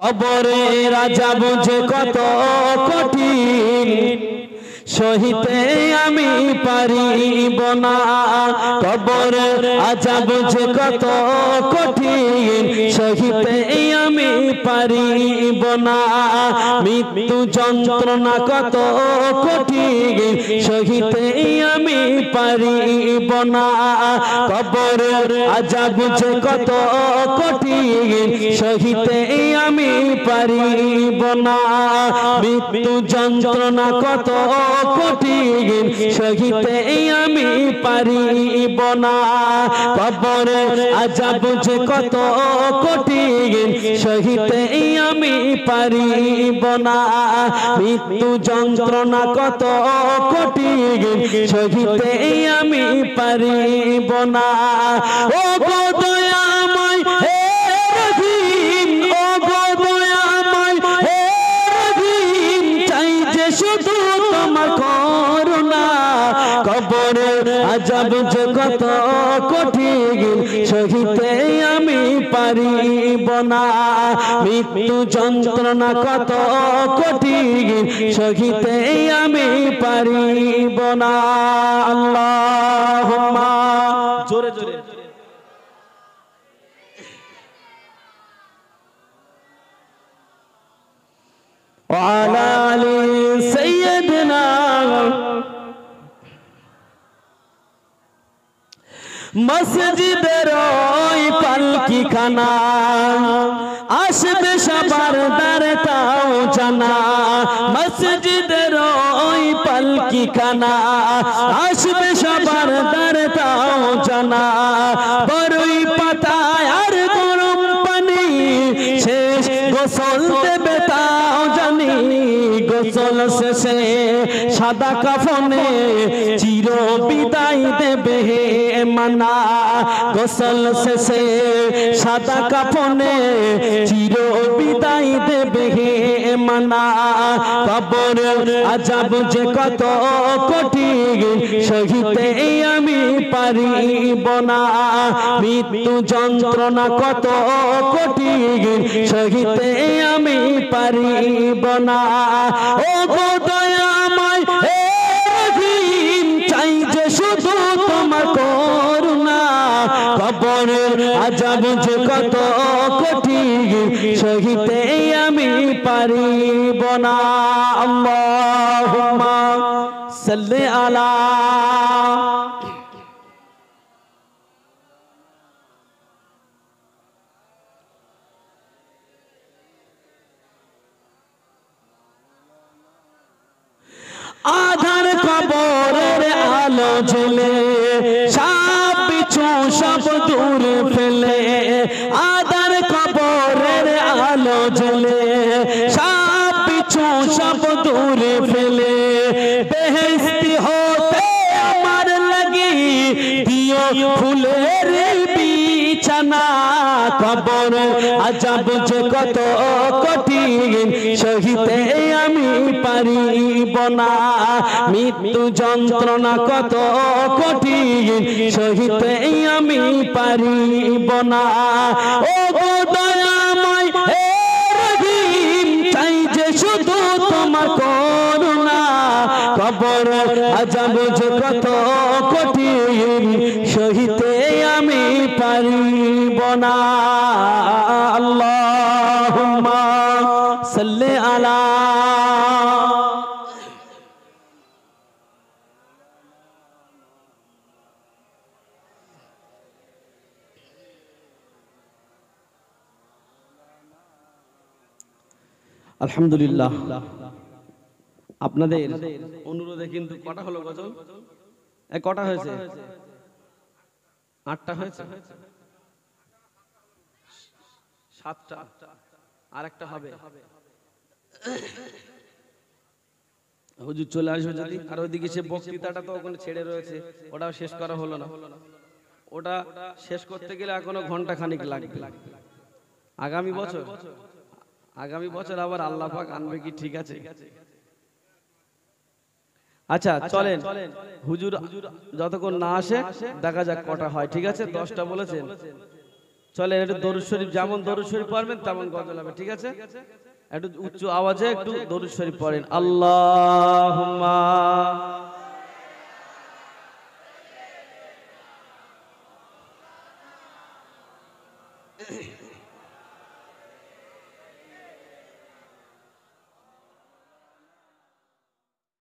কবরে রাজা বুঝে কত কঠিন সহিতে আমি পারিব না। কবরে রাজা বুঝে কত কঠিন সহিতে আমি পারিব না। মৃত্যু যন্ত্রণা কত কঠিন সহিতে আমি পারিব না। কবরে রাজা বুঝে কত কঠিন সহিতে আমি পারিব না। মৃত্যু যন্ত্রণা কত কঠিন সহিতে আমি পারিব না। কবরে আযাব যে কত কঠিন সহিতে আমি পারিব না। মৃত্যু যন্ত্রণা কত কঠিন সহিতে আমি পারিব না। ও গো দয়াময় হে রহিম, ও গো দয়াময় হে রহিম, চাই যে শুধু তোমার করুণা। কবরের আযাব যে কত কঠিন সহিতে আমি পারিব না। মৃত্যু যন্ত্রণা কত কঠিন সহিতে আমি পারিব না। আল্লাহুম্মা জোরে জোরে ওয়ালা আলি সাইয়্যিদিনা। মসজিদের ওই পালকি খানা আসবে সবার দ্বারে তাও জানা। মসজিদের ওই পালকি খানা আসবে সবার দ্বারে তাও জানা। বড়ই পাতায় আর গরম পানি শেষ গোসল দেবে তাও জানি। গোসল শেষে সাদা কাফনে চির বিদায় দেবে হে মানা। গোসল শেষে সাদা কাফনে চির বিদায় দেবে হে মানা। কবরের আযাব যে কত কঠিন সহিতে আমি পারিব না। মৃত্যু যন্ত্রণা কত কঠিন সহিতে আমি পারিব না। ও গো দয়াময় হে রহিম, চাই যে শুধু তোমার করুণা। কবরের আযাব যে কত কঠিন সহিতে আমি পারিব না। আল্লাহুম্মা সাল্লি আলা আধার কবরের আলো জ্বলে সব পিছু সব দূরে ফেলে। আধার কবরের আলো জ্বলে সব পিছু সব দূরে ফেলে। বেহেশতি হতে আমার লাগি দিও ফুলের বিছানা। কবর আযাব যে কত কঠিন সহিতে আমি পারিব না। মৃত্যু যন্ত্রণা কত কঠিন সহিতে আমি পারিব না। ও গো দয়াময় হে রহিম, চাই যে শুধু তোমার করুণা। কবরের আযাব যে কত কঠিন সহিতে আমি পারিব না। আল্লাহুম্মা সাল্লি আলা আলহামদুলিল্লাহ। আপনাদের অনুরোধে কিন্তু কটা হলো গজল? কটা হয়েছে? 8টা হয়েছে, 7টা আর একটা হবে। হুজুর চলে আসবে যদি। আর ওইদিকে সে বক্তৃতাটা তো ওখানে ছেড়ে রয়েছে, ওটাও শেষ করা হলো না। ওটা শেষ করতে গেলে এখনো ঘন্টা খানিক লাগবে। আগামী বছর আবার আল্লাহ পাক আনবে কি ঠিক আছে। আচ্ছা চলেন, হুজুর যতক্ষণ না আসে দেখা যাক কটা হয়। ঠিক আছে, 10টা বলেছেন, চলে একটু দরুদ শরীফ, যেমন দরুদ শরীফ পড়বেন তেমন গজল হবে, ঠিক আছে? একটু উচ্চ আওয়াজে একটু দরুদ শরীফ পড়েন। আল্লাহুম্মা